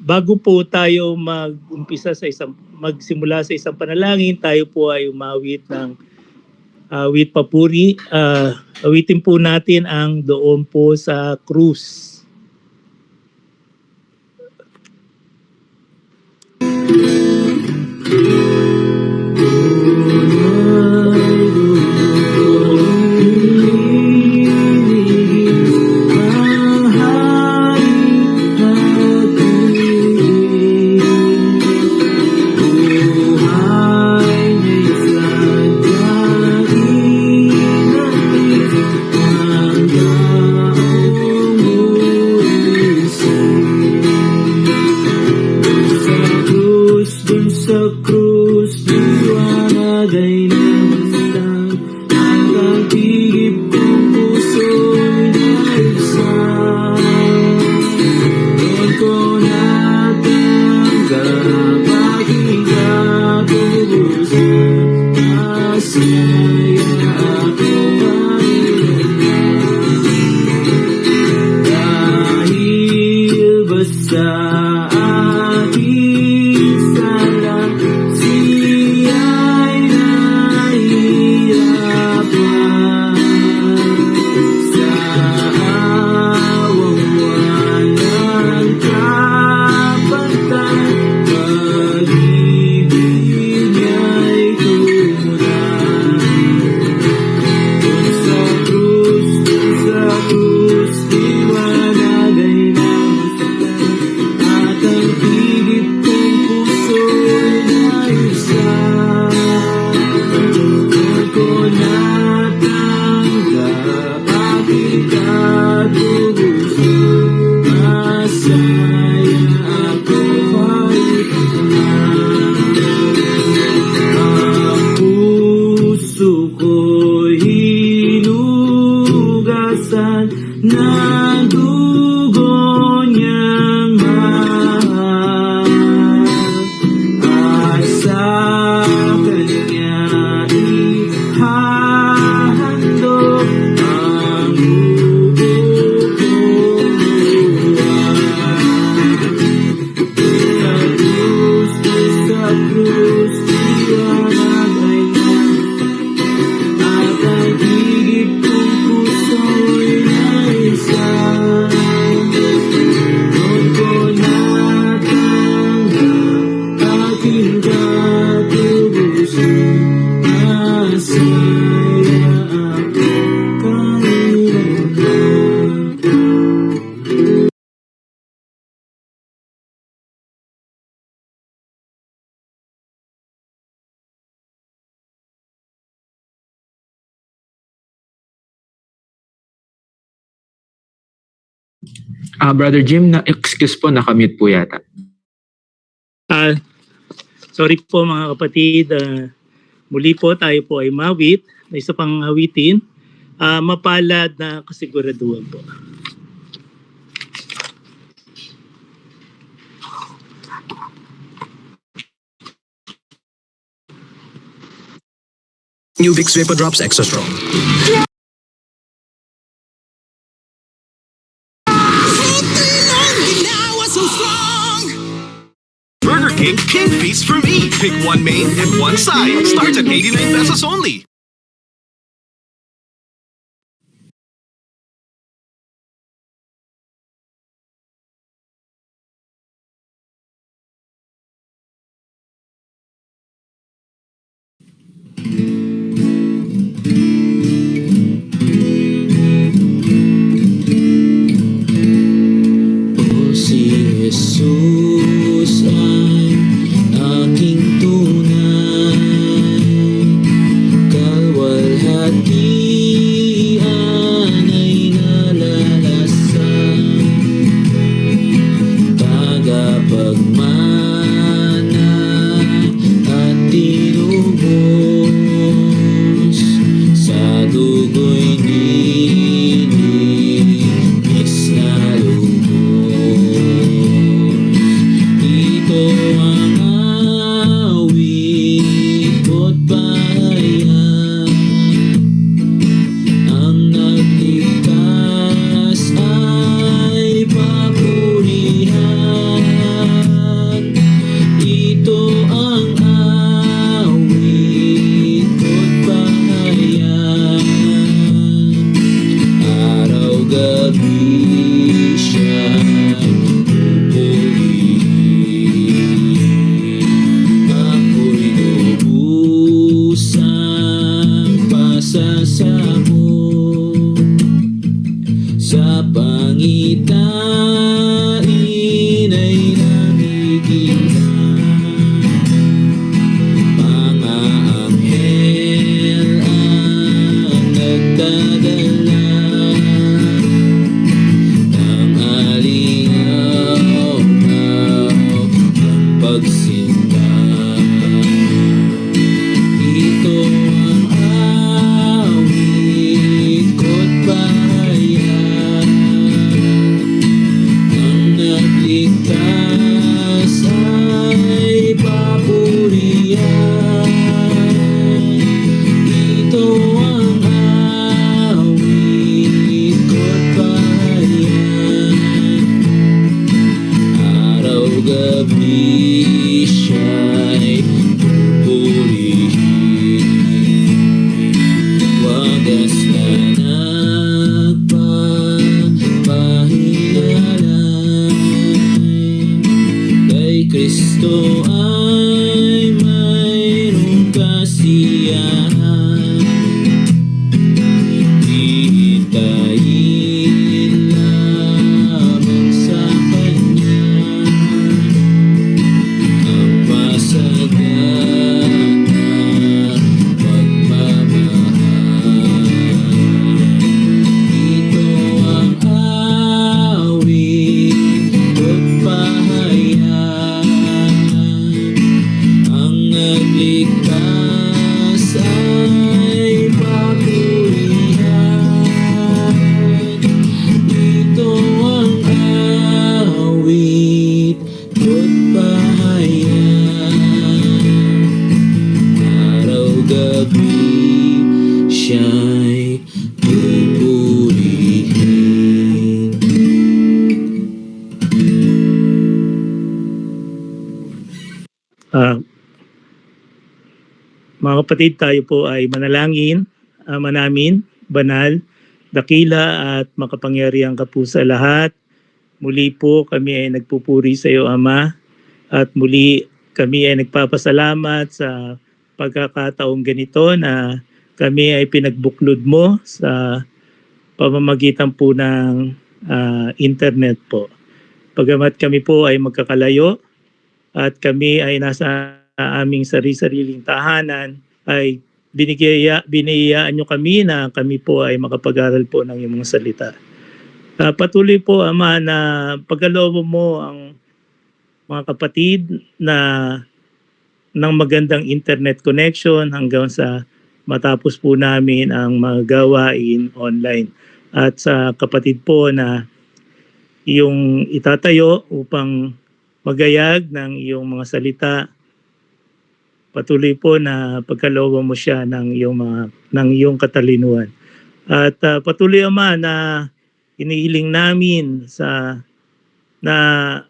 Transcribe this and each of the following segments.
Bago po tayo magsimula sa isang panalangin, tayo po ay umawit ng awit papuri. Awitin po natin ang Doon po sa Krus. Brother Jim, excuse po, nakamute po yata. Sorry po mga kapatid. Muli po tayo po ay mawit na isa pang awitin. Mapalad na kasiguraduhan po. New Vicks Vapor Drops Extra Strong. Burger King King Feast for me. Pick one main and one side. Starts at 89 pesos only. Aking tunay gabi siya'y pupurihin. Ako'y lubusang pasasabog sa pangitain ay nakikita mga anghel ang nagdadala ng alingaw ng pagsinta. Ito ang awit ko't pahayag, ang nagligtas ay papurihan. Ito ang awit ko't pahayag, araw-gabi siya'y pupurihin. Wagas na nagpapahialay, kay Kristo ay mayroong kasiyahan. Hihintayin lamang sa Kanya ang masaganang pagmamahal. Ito ang awit ko't pahayag, ang nagligtas ay papurihan. Ito ang awit ko't pahayag, araw-gabi siya'y pupurihin. Mga kapatid, tayo po ay manalangin. Ama namin, banal, dakila at makapangyarihang ka po sa lahat. Muli po kami ay nagpupuri sa iyo, Ama. At muli kami ay nagpapasalamat sa pagkakataong ganito na kami ay pinagbuklod mo sa pamamagitan po ng internet po. Pagamat kami po ay magkakalayo at kami ay nasa aming sarili-sariling tahanan, ay biniyayaan nyo kami na kami po ay makapag-aral po ng iyong mga salita. Patuloy po, Ama, na pagkaloob mo ang mga kapatid na ng magandang internet connection hanggang sa matapos po namin ang mga gawain online. At sa kapatid po na iyong itatayo upang magayag ng iyong mga salita, patuloy po na pagkalooban mo siya ng iyong katalinuhan. At patuloy, Ama, na inihiling namin na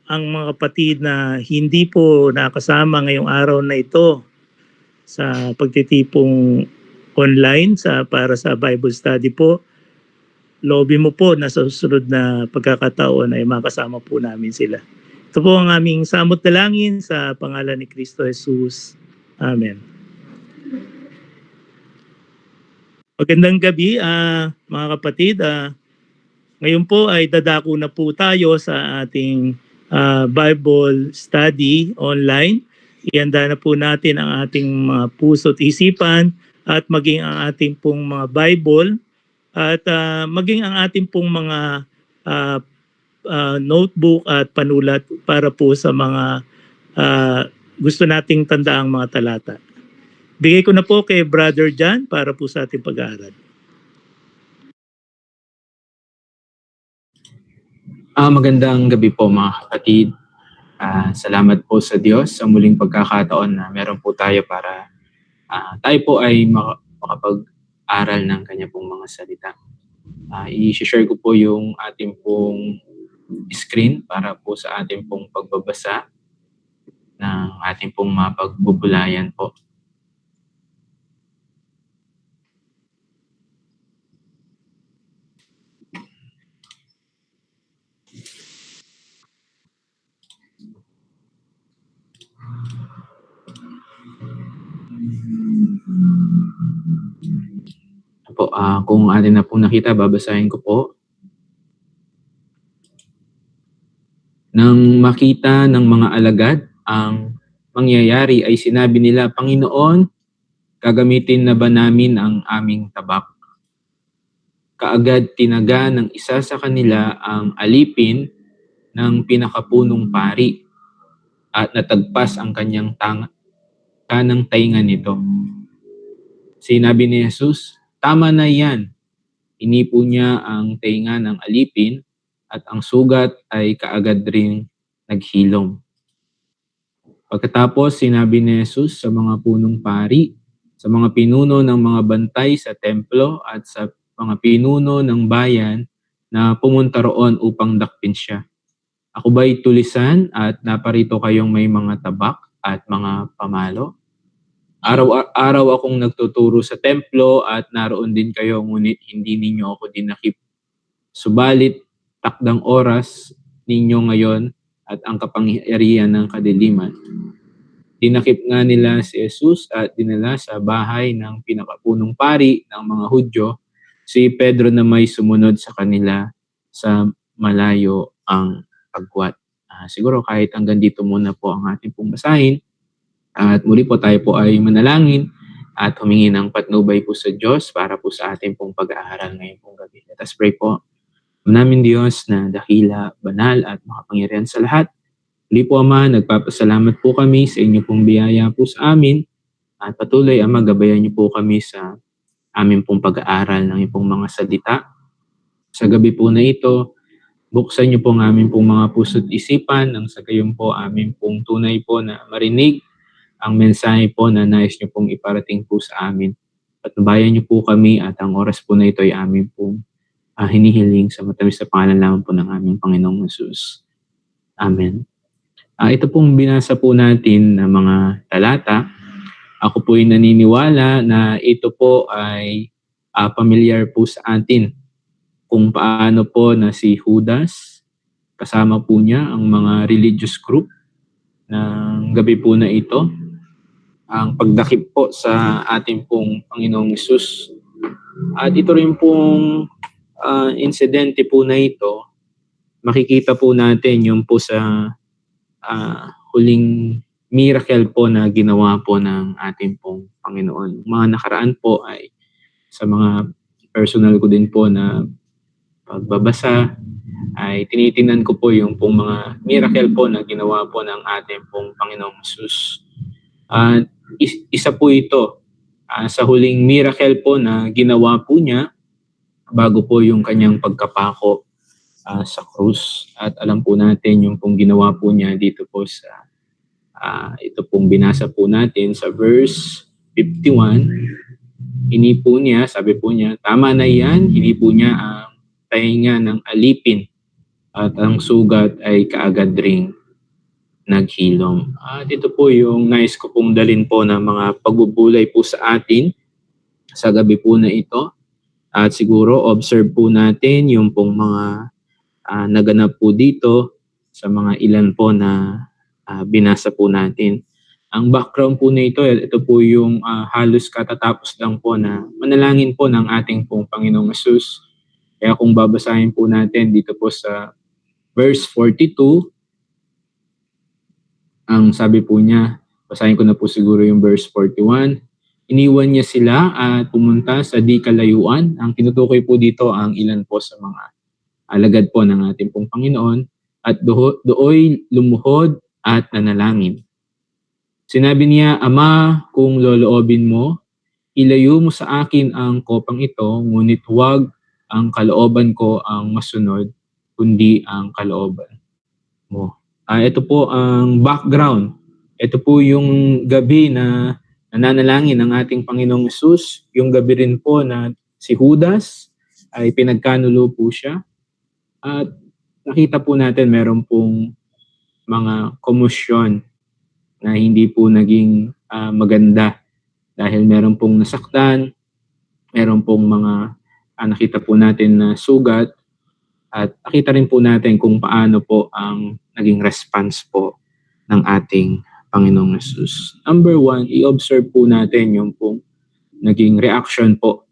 ang mga kapatid na hindi po nakasama ngayong araw na ito sa pagtitipong online para sa Bible study po, loobin mo po na sa susunod na pagkakataon ay makasama po namin sila. Ito po ang aming samot dalangin sa pangalan ni Kristo Jesus. Amen. Magandang gabi, mga kapatid. Ngayon po ay dadako na po tayo sa ating Bible study online. Ihanda na po natin ang ating mga puso at isipan at maging ang ating pong mga Bible at maging ang ating pong mga notebook at panulat para po sa mga gusto nating tandaang mga talata. Bigay ko na po kay Brother John para po sa ating pag-aaral. Magandang gabi po mga kapatid. Salamat po sa Diyos sa muling pagkakataon na meron po tayo para tayo po ay makapag-aral ng kanya pong mga salita. I-share ko po yung ating pong screen para po sa ating pong pagbabasa ng ating pong mapagbubulayan po. Kung atin na po nakita, babasahin ko po. Nang makita ng mga alagad ang mangyayari ay sinabi nila, Panginoon, gagamitin na ba namin ang aming tabak? Kaagad tinaga ng isa sa kanila ang alipin ng pinakapunong pari at natagpas ang kanyang kanang tainga nito. Sinabi ni Jesus, tama na yan. Inipo niya ang tainga ng alipin at ang sugat ay kaagad ring naghilom. Pagkatapos, sinabi ni Jesus sa mga punong pari, sa mga pinuno ng mga bantay sa templo at sa mga pinuno ng bayan na pumunta roon upang dakpin siya. Ako ba'y tulisan at naparito kayong may mga tabak at mga pamalo? Araw-araw akong nagtuturo sa templo at naroon din kayo, ngunit hindi ninyo ako dinakip. Subalit, takdang oras ninyo ngayon at ang kapangyarihan ng kadiliman. Dinakip nga nila si Jesus at dinala sa bahay ng pinakapunong pari ng mga Hudyo, si Pedro na may sumunod sa kanila sa malayo ang pagwat. Siguro kahit hanggang dito muna po ang ating pong basahin. At muli po tayo po ay manalangin at humingi ng patnubay po sa Diyos para po sa ating pong pag-aaral ngayon pong gabi. Let us pray po. Namin Diyos na dakila, banal at makapangyarihan sa lahat. Muli po Ama, nagpapasalamat po kami sa inyo pong biyaya po sa amin at patuloy Ama, gabayan niyo po kami sa aming pong pag-aaral ng iyong mga salita. Sa gabi po na ito, buksan niyo po ang aming pong mga puso't isipan nang sa gayon po aming pong tunay po na marinig ang mensahe po na nais niyo pong iparating po sa amin. Patnubayan niyo po kami at ang oras po na ito ay amin pong hinihiling sa matamis na pangalan lamang po ng aming Panginoong Jesus. Amen. Ito pong binasa po natin na mga talata. Ako po ay naniniwala na ito po ay familiar po sa atin kung paano po na si Judas, kasama po niya ang mga religious group ng gabi po na ito, ang pagdakip po sa ating pong Panginoong Jesus. At ito rin pong insidente po na ito, makikita po natin yung po sa huling miracle po na ginawa po ng ating pong Panginoon. Mga nakaraan po ay sa mga personal ko din po na pagbabasa ay tinitingnan ko po yung pong mga miracle po na ginawa po ng ating pong Panginoong Jesus. At isa po ito sa huling miracle po na ginawa po niya bago po yung kanyang pagkapako sa krus. At alam po natin yung pong ginawa po niya dito po sa ito pong binasa po natin sa verse 51. Hinipo niya, sabi po niya, tama na yan, hinipo niya ang tainga ng alipin at ang sugat ay kaagad ring naghilom. At ito po yung nais ko pong dalin po ng mga pagbubulay po sa atin sa gabi po na ito. At siguro observe po natin yung pong mga naganap po dito sa mga ilan po na binasa po natin. Ang background po na ito po yung halos katatapos lang po na manalangin po ng ating pong Panginoong Jesus. Kaya kung babasahin po natin dito po sa verse 42, ang sabi po niya, basahin ko na po siguro yung verse 41, iniwan niya sila at pumunta sa di kalayuan. Ang tinutukoy po dito ang ilan po sa mga alagad po ng ating pong Panginoon at dooy lumuhod at nanalangin. Sinabi niya, Ama, kung loloobin mo, ilayo mo sa akin ang kopang ito, ngunit huwag ang kalooban ko ang masunod, kundi ang kalooban mo. Ito po ang background. Ito po yung gabi na nananalangin ng ating Panginoong Jesus. Yung gabi rin po na si Judas ay pinagkanulo po siya. At nakita po natin meron pong mga komosyon na hindi po naging maganda dahil meron pong nasaktan, meron pong mga nakita po natin na sugat at nakita rin po natin kung paano po ang naging response po ng ating Panginoong Jesus. Number one, i-observe po natin yung pong naging reaction po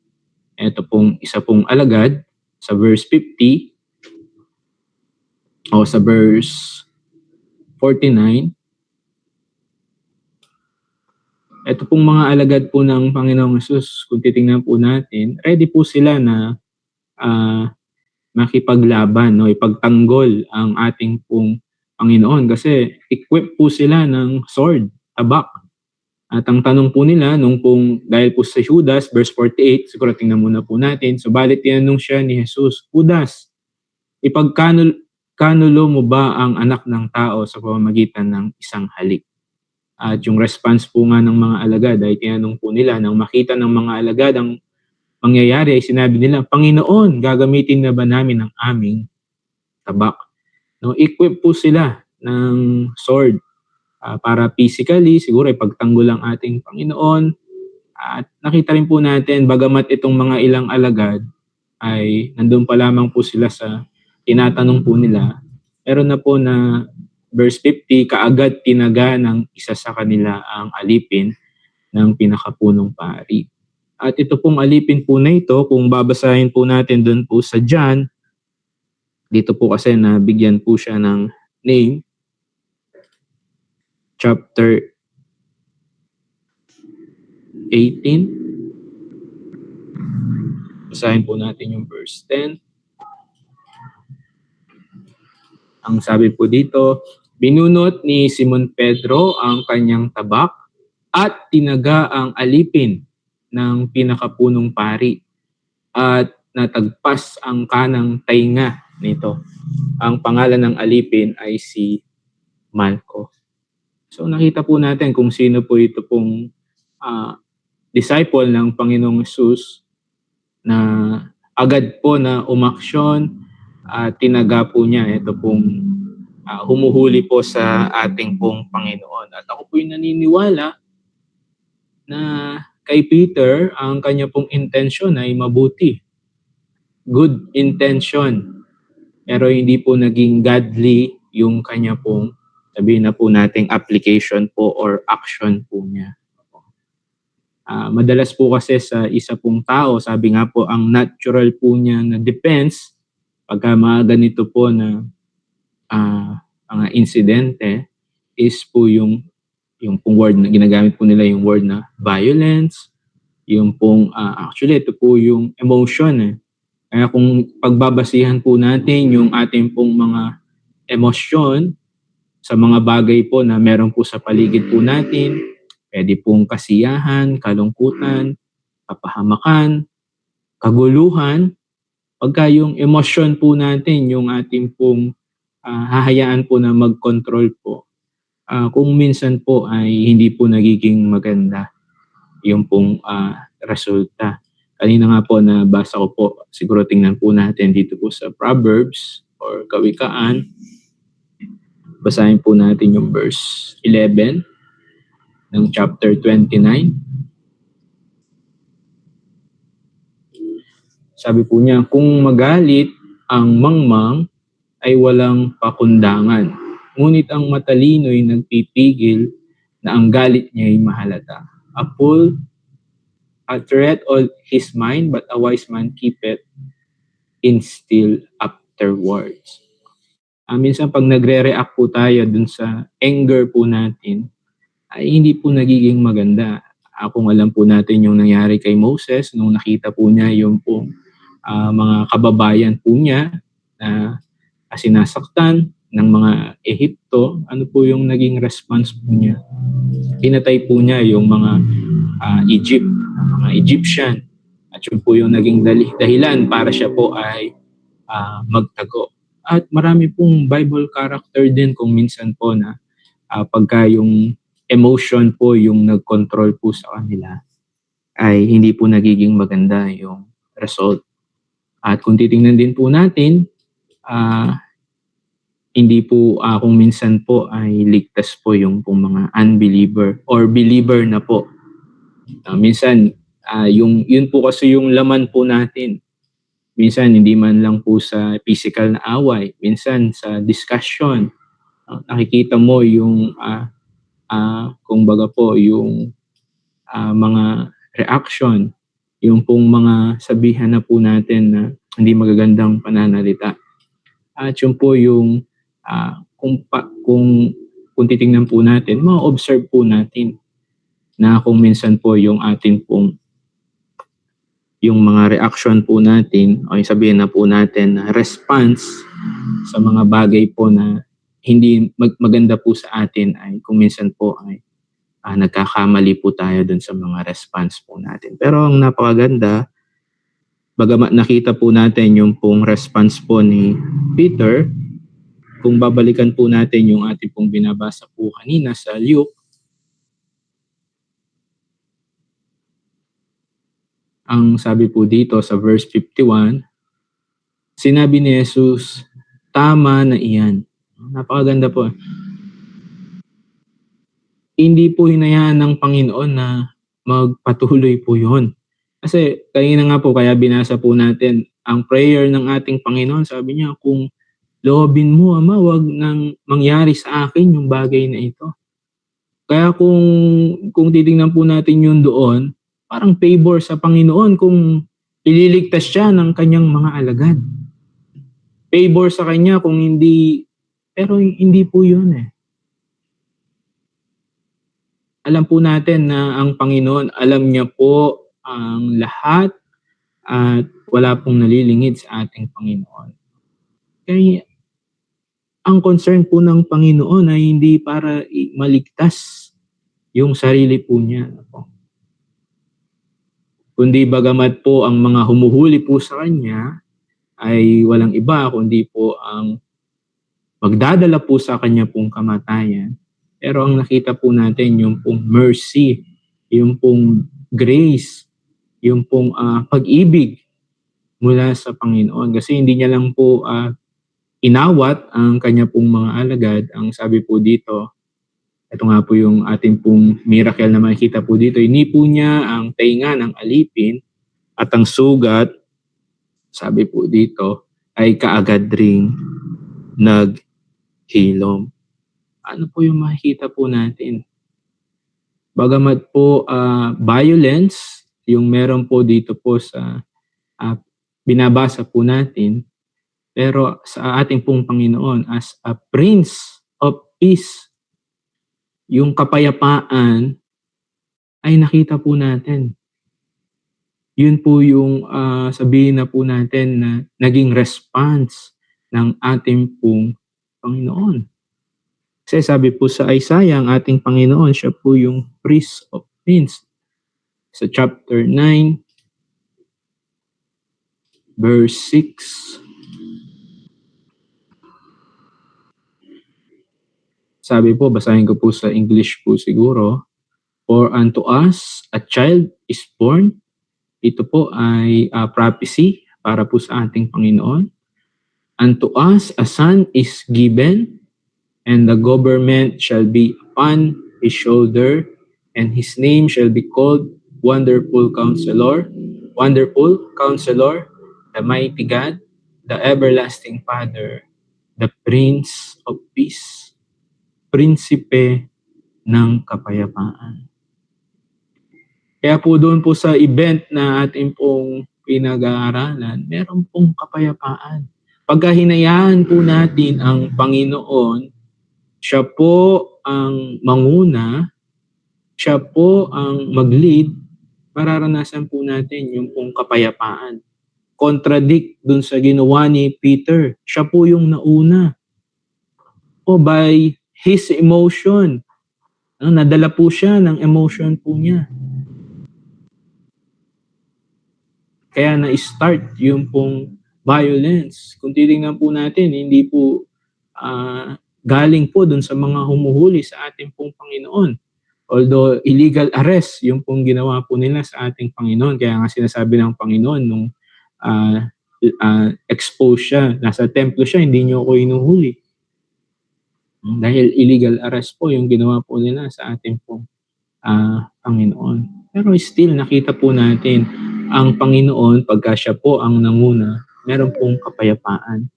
Ito pong isa pong alagad sa verse 50 o sa verse 49. Ito pong mga alagad po ng Panginoong Hesus, kung titingnan po natin, ready po sila na makipaglaban, no, ipagtanggol ang ating pong Panginoon kasi equip po sila ng sword, tabak. At ang tanong po nila, dahil po sa Judas, verse 48, siguro tingnan muna po natin, subalit tinanong siya ni Jesus, Judas, ipagkanulo mo ba ang anak ng tao sa pamamagitan ng isang halik? At yung response po nga ng mga alagad ay tinanong po nila, nang makita ng mga alagad ang mangyayari ay sinabi nila, Panginoon, gagamitin na ba namin ang aming tabak? No, equip po sila ng sword para physically, siguro ipagtanggol ang ating Panginoon. At nakita rin po natin, bagamat itong mga ilang alagad ay nandun pa lamang po sila sa tinatanong po nila, meron na po na verse 50, kaagad tinaga ng isa sa kanila ang alipin ng pinakapunong pari. At ito pong alipin po na ito, kung babasahin po natin doon po sa John, dito po kasi nabigyan po siya ng name, chapter 18. Basahin po natin yung verse 10. Ang sabi po dito, binunot ni Simon Pedro ang kanyang tabak at tinaga ang alipin ng pinakapunong pari at natagpas ang kanang tainga nito. Ang pangalan ng alipin ay si Malco. So nakita po natin kung sino po ito pong disciple ng Panginoong Hesus na agad po na umaksyon at tinaga po niya ito pong humuhuli po sa ating pong Panginoon. At ako po'y naniniwala na kay Peter, ang kanya pong intention ay mabuti. Good intention. Pero hindi po naging godly yung kanya pong, sabihin na po nating application po or action po niya. Madalas po kasi sa isa pong tao, sabi nga po, ang natural po niya na defense, pagka mga ganito po na mga insidente, is po yung pong word na ginagamit po nila, yung word na violence, yung pong, actually ito po yung emotion. Kaya kung pagbabasihan po natin yung ating pong mga emosyon sa mga bagay po na meron po sa paligid po natin, pwede pong kasiyahan, kalungkutan, kapahamakan, kaguluhan. Pagka yung emosyon po natin, yung ating pong hahayaan po na mag-control po, kung minsan po ay hindi po nagiging maganda yung pong resulta. Kanina nga po nabasa ko po, siguro tingnan po natin dito po sa Proverbs or Kawikaan. Basahin po natin yung verse 11 ng chapter 29. Sabi po niya, kung magalit ang mangmang ay walang pakundangan. Ngunit ang matalino'y nagpipigil na ang galit niya'y mahalata. A fool uttereth all his mind, but a wise man keepeth in still afterwards. Minsan pag nagre-react po tayo dun sa anger po natin, ay hindi po nagiging maganda. Kung alam po natin yung nangyari kay Moses, nung nakita po niya yung po mga kababayan po niya na sinasaktan ng mga Ehipto, ano po yung naging response po niya? Pinatay po niya yung mga mga Egyptian. At yun po yung naging dahilan para siya po ay magtago. At marami pong Bible character din kung minsan po na pagka yung emotion po yung nag-control po sa kanila, ay hindi po nagiging maganda yung result. At kung titingnan din po natin, hindi po kung minsan po ay ligtas po yung pong mga unbeliever or believer na po. Minsan, yun po kasi yung laman po natin. Minsan, hindi man lang po sa physical na away. Minsan, sa discussion, nakikita mo yung, kung baga po, yung mga reaction, yung pong mga sabihan na po natin na hindi magagandang pananalita. At yun po yung kung titingnan po natin, ma-observe po natin na kung minsan po yung atin pong yung mga reaction po natin o yung sabihin na po natin na response sa mga bagay po na hindi maganda po sa atin ay kung minsan po ay nagkakamali po tayo dun sa mga response po natin. Pero ang napakaganda, bagamat nakita po natin yung pong response po ni Peter, kung babalikan po natin yung ating pong binabasa po kanina sa Luke, ang sabi po dito sa verse 51, sinabi ni Jesus, tama na iyan. Napakaganda po. Hindi po hinayaan ng Panginoon na magpatuloy po yun. Kasi kanina nga po, kaya binasa po natin, ang prayer ng ating Panginoon, sabi niya, kung loobin mo, Ama, wag nang mangyari sa akin yung bagay na ito. Kaya kung titingnan po natin yun doon, parang favor sa Panginoon kung ililigtas siya ng kanyang mga alagad. Favor sa kanya kung hindi, pero hindi po yun eh. Alam po natin na ang Panginoon, alam niya po ang lahat at wala pong nalilingid sa ating Panginoon. Kaya ang concern po ng Panginoon ay hindi para maligtas yung sarili po niya. Kundi bagamat po ang mga humuhuli po sa kanya ay walang iba kundi po ang magdadala po sa kanya pong kamatayan. Pero ang nakita po natin yung pong mercy, yung pong grace, yung pong pag-ibig mula sa Panginoon. Kasi hindi niya lang po inawat ang kanya pong mga alagad. Ang sabi po dito, ito nga po yung ating pong miracle na makikita po dito. Inipo niya ang tainga ng alipin at ang sugat, sabi po dito, ay kaagad ring naghilom. Ano po yung makikita po natin? Bagamat po violence, yung meron po dito po sa binabasa po natin, pero sa ating pong Panginoon as a Prince of Peace, yung kapayapaan ay nakita po natin. Yun po yung sabihin na po natin na naging response ng ating pong Panginoon. Kasi sabi po sa Isaiah, ang ating Panginoon, siya po yung Prince of Peace. Sa chapter 9, verse 6, sabi po, basahin ko po sa English po siguro, for unto us a child is born. Ito po ay prophecy para po sa ating Panginoon. Unto us a son is given, and the government shall be upon his shoulder, and his name shall be called Wonderful Counselor, the Mighty God, the Everlasting Father, the Prince of Peace, Prinsipe ng Kapayapaan. Kaya po doon po sa event na ating pong pinag-aaralan, meron pong kapayapaan. Pagka hinayaan po natin ang Panginoon, siya po ang manguna, siya po ang mag-lead, mararanasan po natin yung pong kapayapaan. Contradict dun sa ginawa ni Peter, siya po yung nauna. O by his emotion, nadala po siya ng emotion po niya. Kaya na-start yung pong violence. Kung titingnan po natin, hindi po galing po dun sa mga humuhuli sa ating pong Panginoon. Although illegal arrest yung pong ginawa po nila sa ating Panginoon. Kaya nga sinasabi ng Panginoon nung expose siya, nasa templo siya, hindi niyo ako inuhuli. Dahil illegal arrest po yung ginawa po nila sa ating pong Panginoon. Pero still nakita po natin ang Panginoon pagka siya po ang nanguna, meron pong kapayapaan.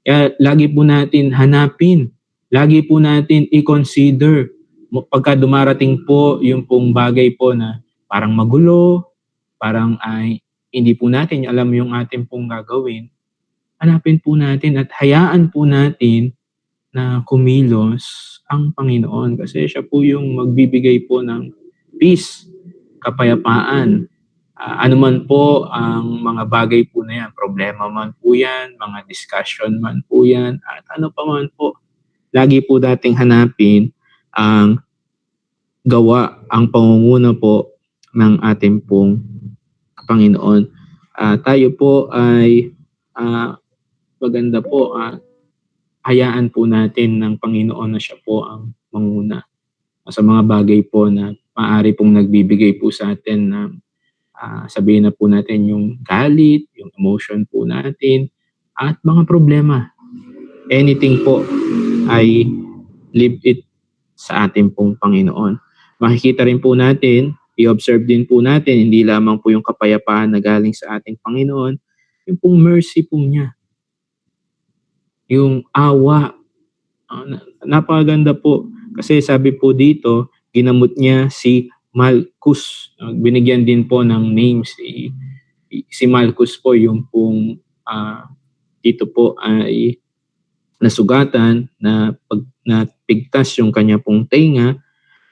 Kaya lagi po natin hanapin, lagi po natin i-consider pagka dumarating po yung pong bagay po na parang magulo, parang ay hindi po natin alam yung ating pong gagawin, hanapin po natin at hayaan po natin na kumilos ang Panginoon kasi siya po yung magbibigay po ng peace, kapayapaan. Ano man po ang mga bagay po na yan, problema man po yan, mga discussion man po yan, at ano pa man po, lagi po dating hanapin ang gawa, ang pangunguna po ng ating pong Panginoon. Tayo po ay maganda po, hayaan po natin ng Panginoon na siya po ang manguna sa mga bagay po na maaari pong nagbibigay po sa atin na sabihin na po natin yung galit, yung emotion po natin, at mga problema. Anything po ay leave it sa ating pong Panginoon. Makikita rin po natin, i-observe din po natin, hindi lamang po yung kapayapaan na galing sa ating Panginoon, yung pong mercy po niya. Yung awa. Napakaganda po. Kasi sabi po dito, ginamot niya si Malchus. Binigyan din po ng name si Malchus po, yung pong dito po ay nasugatan na napigtas yung kanya pong tenga.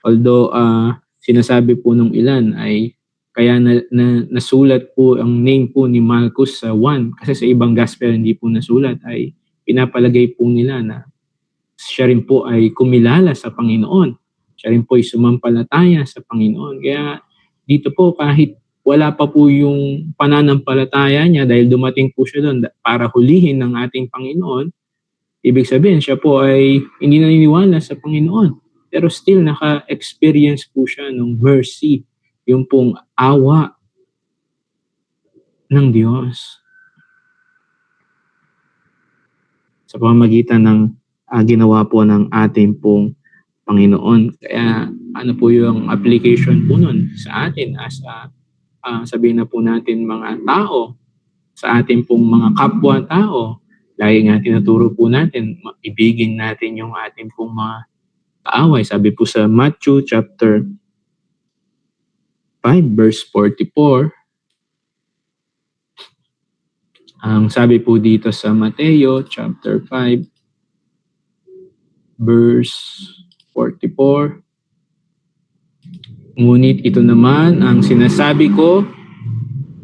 Although sinasabi po nung ilan ay kaya nasulat po ang name po ni Malchus sa 1 kasi sa ibang gospel hindi po nasulat, ay pinapalagay po nila na siya rin po ay kumilala sa Panginoon. Siya rin po ay sumampalataya sa Panginoon. Kaya dito po kahit wala pa po yung pananampalataya niya dahil dumating po siya doon para hulihin ng ating Panginoon, ibig sabihin siya po ay hindi naniniwala sa Panginoon. Pero still naka-experience po siya ng mercy, yung pong awa ng Diyos. Sa pamamagitan ng ginawa po ng ating pong Panginoon. Kaya ano po yung application po nun sa atin as sabihin na po natin mga tao, sa ating pong mga kapwa-tao. Lagi nga tinuturo po natin, ibigin natin yung ating pong mga kaaway. Sabi po sa Matthew chapter 5 verse 44, ang sabi po dito sa Mateo chapter 5 verse 44, ngunit ito naman ang sinasabi ko,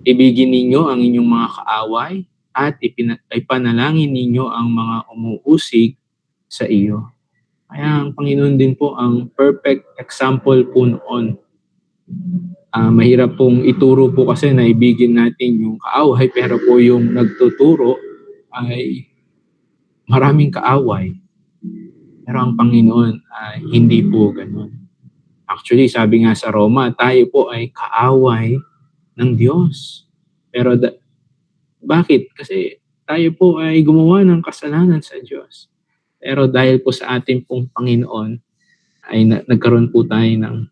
ibigin ninyo ang inyong mga kaaway at ipanalangin ninyo ang mga umuusig sa iyo. Kaya ang Panginoon din po ang perfect example po noon. Mahirap pong ituro po kasi na ibigin natin yung kaaway, pero po yung nagtuturo ay maraming kaaway. Pero ang Panginoon ay hindi po ganun. Actually, sabi nga sa Roma, tayo po ay kaaway ng Diyos. Pero bakit? Kasi tayo po ay gumawa ng kasalanan sa Diyos. Pero dahil po sa ating pong Panginoon, ay nagkaroon po tayo ng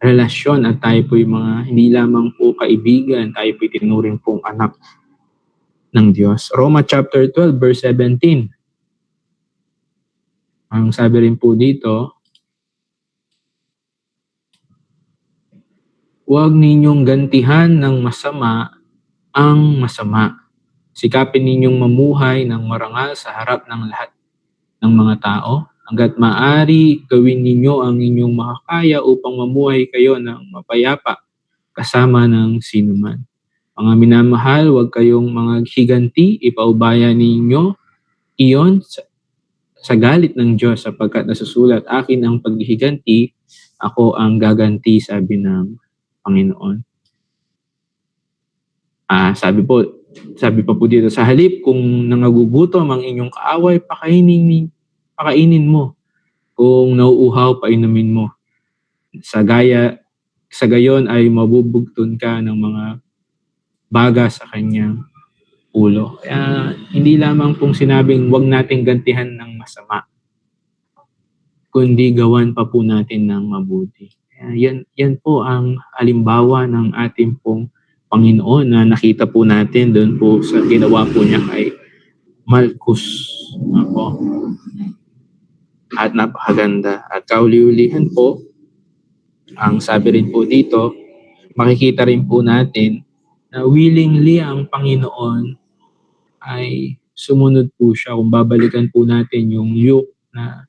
relasyon at tayo po yung mga hindi lamang po kaibigan, tayo po tinuring pong anak ng Diyos. Roma chapter 12 verse 17. Ang sabi rin po dito, huwag ninyong gantihan ng masama ang masama. Sikapin ninyong mamuhay ng marangal sa harap ng lahat ng mga tao. Hanggat maaari, gawin ninyo ang inyong makakaya upang mamuhay kayo ng mapayapa kasama ng sinuman. Mga minamahal, huwag kayong mga higanti, ipaubaya ninyo iyon sa galit ng Diyos sapagkat nasusulat, akin ang paghihiganti, ako ang gaganti, sabi ng Panginoon. Sabi pa po dito, sa halip kung nangagugutom ang inyong kaaway, pakainin mo. Kung nauuhaw, painumin mo. Sa gayon ay mabubugton ka ng mga baga sa kanyang ulo. Kaya hindi lamang pong sinabing huwag nating gantihan ng masama, kundi gawan pa po natin ng mabuti. Kaya yan po ang halimbawa ng ating pong Panginoon na nakita po natin doon po sa ginawa po niya kay Malchus. At napakaganda. At kauli-ulihan po, ang sabi rin po dito, makikita rin po natin na willingly ang Panginoon ay sumunod po siya. Kung babalikan po natin yung Luke na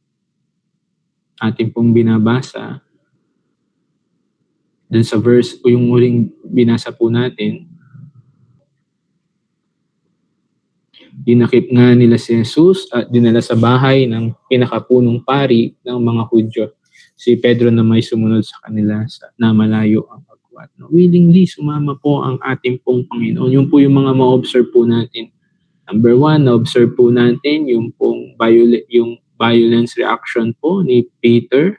ating pong binabasa, dun sa verse o yung huling binasa po natin, dinakip nga nila si Jesus at dinala sa bahay ng pinakapunong pari ng mga Hudyo. Si Pedro na may sumunod sa kanila na malayo ang pagkuhat. No? Willingly sumama po ang ating pong Panginoon. Yung po yung mga ma-observe po natin. Number 1, na-observe po natin yung pong violence reaction po ni Peter.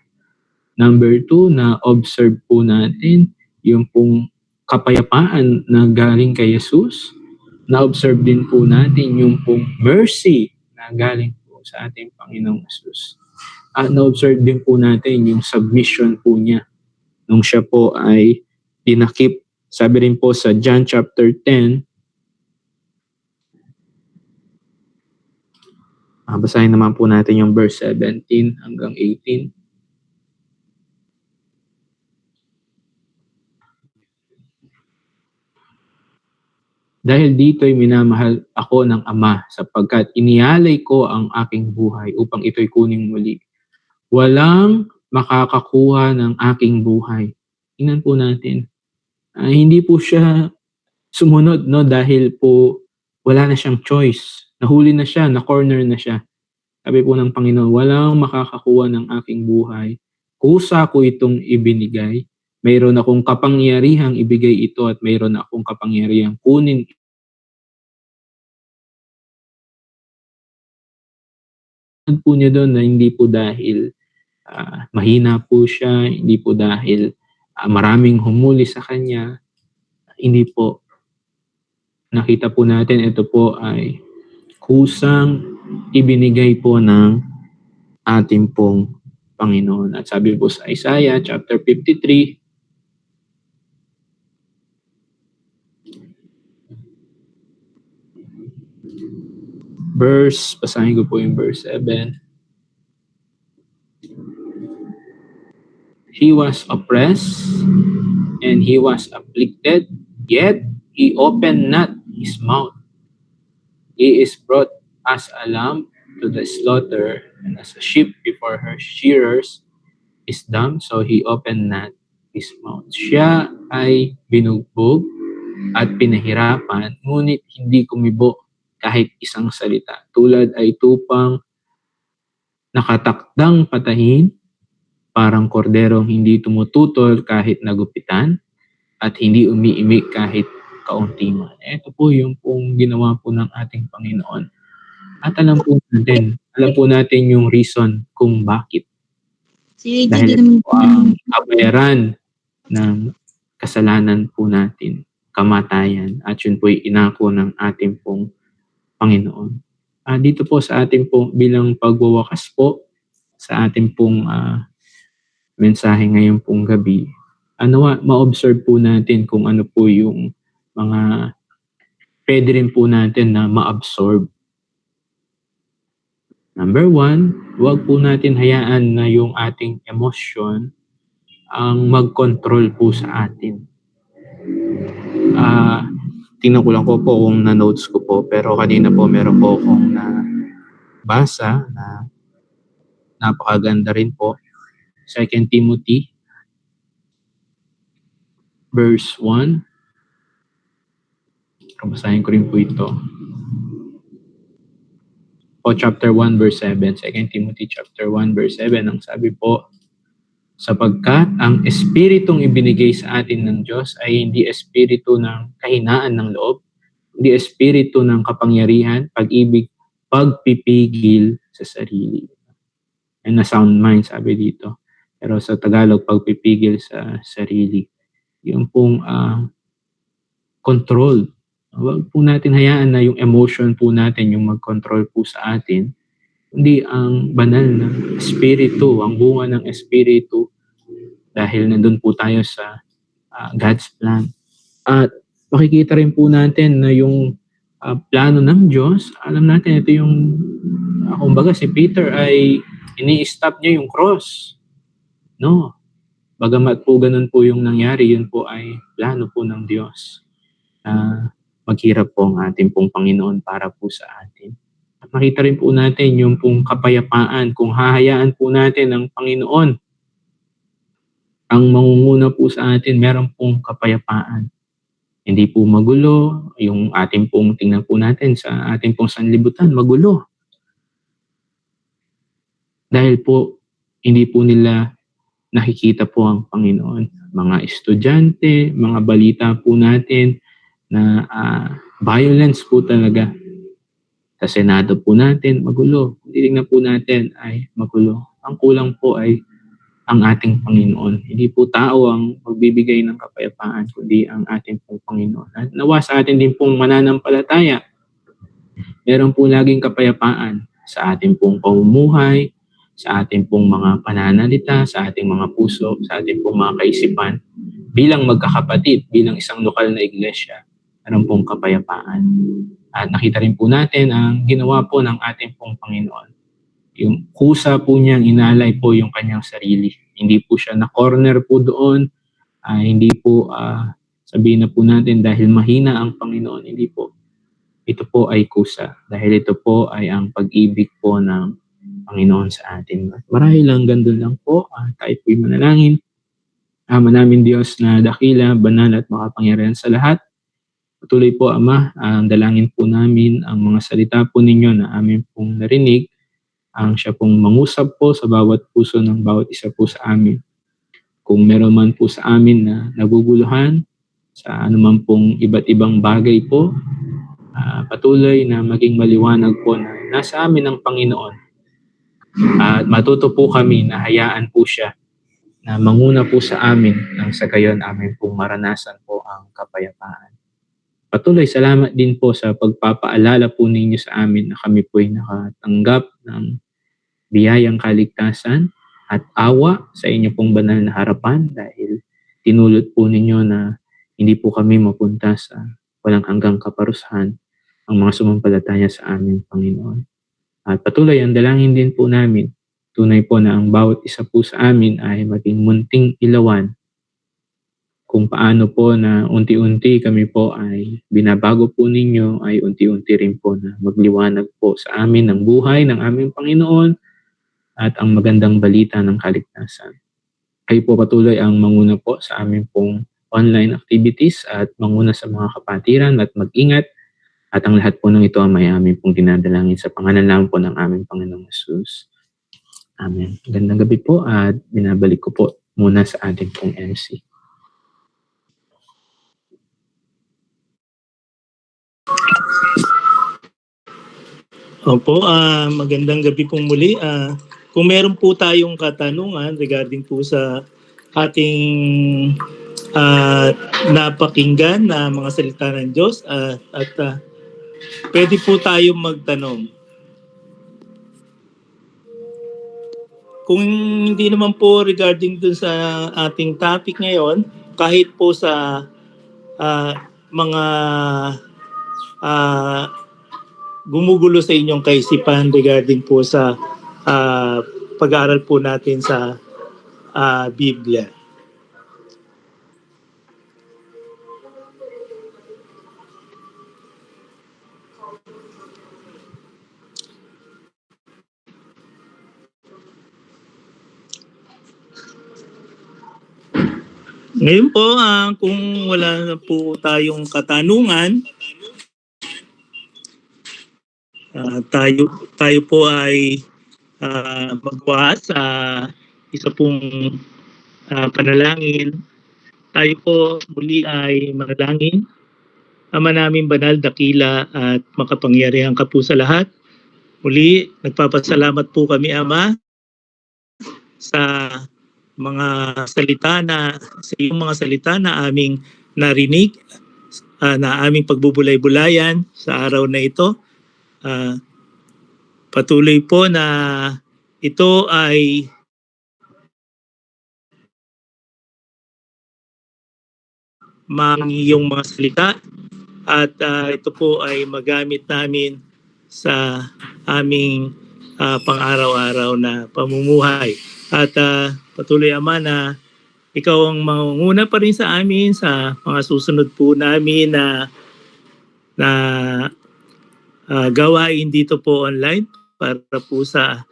Number 2, na-observe po natin yung pong kapayapaan na galing kay Jesus. Na-observe din po natin yung pong mercy na galing po sa ating Panginoong Jesus. At na-observe din po natin yung submission po niya nung siya po ay dinakip. Sabi rin po sa John chapter 10, basahin naman po natin yung verse 17 hanggang 18. Dahil dito'y minamahal ako ng Ama sapagkat inialay ko ang aking buhay upang ito'y kuning muli. Walang makakakuha ng aking buhay. Tingnan po natin. Hindi po siya sumunod, no, dahil po wala na siyang choice. Nahuli na siya, na-corner na siya. Sabi po ng Panginoon, walang makakakuha ng aking buhay. Kusa ko itong ibinigay. Mayroon akong kapangyarihang ibigay ito at mayroon akong kapangyarihang kunin. Po niya doon na hindi po dahil mahina po siya, hindi po dahil maraming humuli sa kanya. Hindi po. Nakita po natin ito po ay kusang ibinigay po ng ating pong Panginoon. At sabi po sa Isaiah chapter 53, basahin ko po yung verse 7. He was oppressed and he was afflicted, yet he opened not his mouth. He is brought as a lamb to the slaughter, and as a sheep before her shearers is dumb, so he opened not his mouth. Siya ay binugbog at pinahirapan, ngunit hindi kumibo kahit isang salita. Tulad ay tupang nakatakdang patahin, parang korderong hindi tumututol kahit nagupitan, at hindi umiimik kahit kaunti man. Ito po yung pong ginawa po ng ating Panginoon. At alam po natin yung reason kung bakit. Dahil ito po ang kabayaran ng kasalanan po natin, kamatayan. At yun po ay inako ng ating pong Panginoon. Dito po sa ating pong bilang pagwawakas po sa ating pong mensahe ngayong pong gabi, ma-observe po natin kung ano po yung mga pwede rin po natin na ma-absorb. Number 1, huwag po natin hayaan na yung ating emosyon ang mag-control po sa atin. Tingnan ko lang po kung na-notes ko po, pero kanina po meron po akong nabasa na napakaganda rin po. 2 Timothy verse 1. Basahin ko rin po ito. Chapter 1 verse 7. 2 Timothy chapter 1 verse 7. Ang sabi po, sapagkat ang espiritong ibinigay sa atin ng Diyos ay hindi espiritu ng kahinaan ng loob, hindi espiritu ng kapangyarihan, pag-ibig, pagpipigil sa sarili. And a sound mind, sabi dito. Pero sa Tagalog, pagpipigil sa sarili. Yung pong control. Huwag po natin hayaan na yung emotion po natin yung mag-control po sa atin. Hindi ang banal na espiritu, ang bunga ng espiritu, dahil nandun po tayo sa God's plan. At makikita rin po natin na yung plano ng Diyos, alam natin ito yung, kumbaga si Peter ay ini-stop niya yung cross. No. bagamat po ganun po yung nangyari, yun po ay plano po ng Diyos. Maghirap po ang ating pong Panginoon para po sa atin. At makita rin po natin yung pong kapayapaan kung hahayaan po natin ang Panginoon ang mangunguna po sa atin, meron pong kapayapaan. Hindi po magulo, yung ating pong tingnan po natin sa ating pong sanlibutan, magulo. Dahil po, hindi po nila nakikita po ang Panginoon. Mga estudyante, mga balita po natin na violence po talaga. Sa Senado po natin, magulo. Kung titignan po natin ay magulo. Ang kulang po ay ang ating Panginoon. Hindi po tao ang magbibigay ng kapayapaan, kundi ang ating pong Panginoon. At nawa sa atin din pong mananampalataya, meron po laging kapayapaan sa ating pong pamumuhay, sa ating pong mga pananalita, sa ating mga puso, sa ating pong mga kaisipan. Bilang magkakapatid, bilang isang lokal na iglesia, meron pong kapayapaan. At nakita rin po natin ang ginawa po ng ating pong Panginoon. Yung kusa po niyang inalay po yung kanyang sarili. Hindi po siya na-corner po doon. Hindi po sabihin na po natin dahil mahina ang Panginoon. Hindi po. Ito po ay kusa. Dahil ito po ay ang pag-ibig po ng Panginoon sa atin. Marahil lang gandun lang po. Tayo po'y manalangin. Ama namin Diyos na dakila, banal at makapangyarihan sa lahat. Patuloy po Ama, ang dalangin po namin ang mga salita po ninyo na amin pong narinig, ang siya pong mangusap po sa bawat puso ng bawat isa po sa amin. Kung meron man po sa amin na naguguluhan sa anuman pong iba't ibang bagay po, patuloy na maging maliwanag po na nasa amin ang Panginoon. At matuto po kami na hayaan po siya na manguna po sa amin nang sa gayon amin pong maranasan po ang kapayapaan. Patuloy, salamat din po sa pagpapaalala po ninyo sa amin na kami po ay nakatanggap ng biyayang kaligtasan at awa sa inyo pong banal na harapan dahil tinulot po ninyo na hindi po kami mapunta sa walang hanggang kaparusahan ang mga sumampalataya sa amin, Panginoon. At patuloy, ang dalangin din po namin, tunay po na ang bawat isa po sa amin ay maging munting ilawan kung paano po na unti-unti kami po ay binabago po ninyo, ay unti-unti rin po na magliwanag po sa amin ng buhay ng aming Panginoon at ang magandang balita ng kaligtasan. Kayo po patuloy ang manguna po sa aming pong online activities at manguna sa mga kapatiran at mag-ingat. At ang lahat po ng ito ay may aming pong dinadalangin sa pangalan lang po ng aming Panginoong Jesus. Amen. Magandang gabi po at binabalik ko po muna sa ating pong MC. Opo, magandang gabi pong muli. Kung meron po tayong katanungan regarding po sa ating napakinggan na mga salita ng Diyos at pwede po tayong magtanong. Kung hindi naman po regarding dun sa ating topic ngayon, kahit po sa mga gumugulo sa inyong kaisipan regarding po sa pag-aaral po natin sa Biblia. Ngayon po, kung wala na po tayong katanungan, tayo po ay magwa sa isa pong panalangin. Tayo po muli ay manalangin. Ama namin banal, dakila at makapangyarihan ka po sa lahat. Muli, nagpapasalamat po kami Ama sa iyong mga salita na aming narinig, na aming pagbubulay-bulayan sa araw na ito. Patuloy po na ito ay iyong mga salita at ito po ay magamit namin sa aming pang-araw-araw na pamumuhay. At patuloy Ama na ikaw ang mangunguna pa rin sa amin sa mga susunod po namin na gawain dito po online para po sa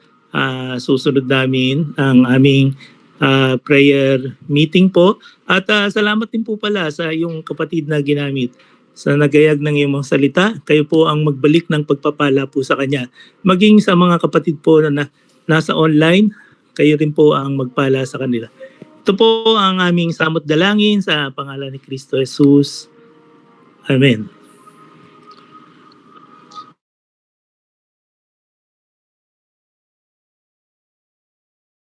susunod namin ang aming prayer meeting po. At salamat din po pala sa iyong kapatid na ginamit sa nagayag ng iyong mga salita. Kayo po ang magbalik ng pagpapala po sa kanya. Maging sa mga kapatid po na nasa online, kayo rin po ang magpala sa kanila. Ito po ang aming samot dalangin sa pangalan ni Kristo Jesus. Amen.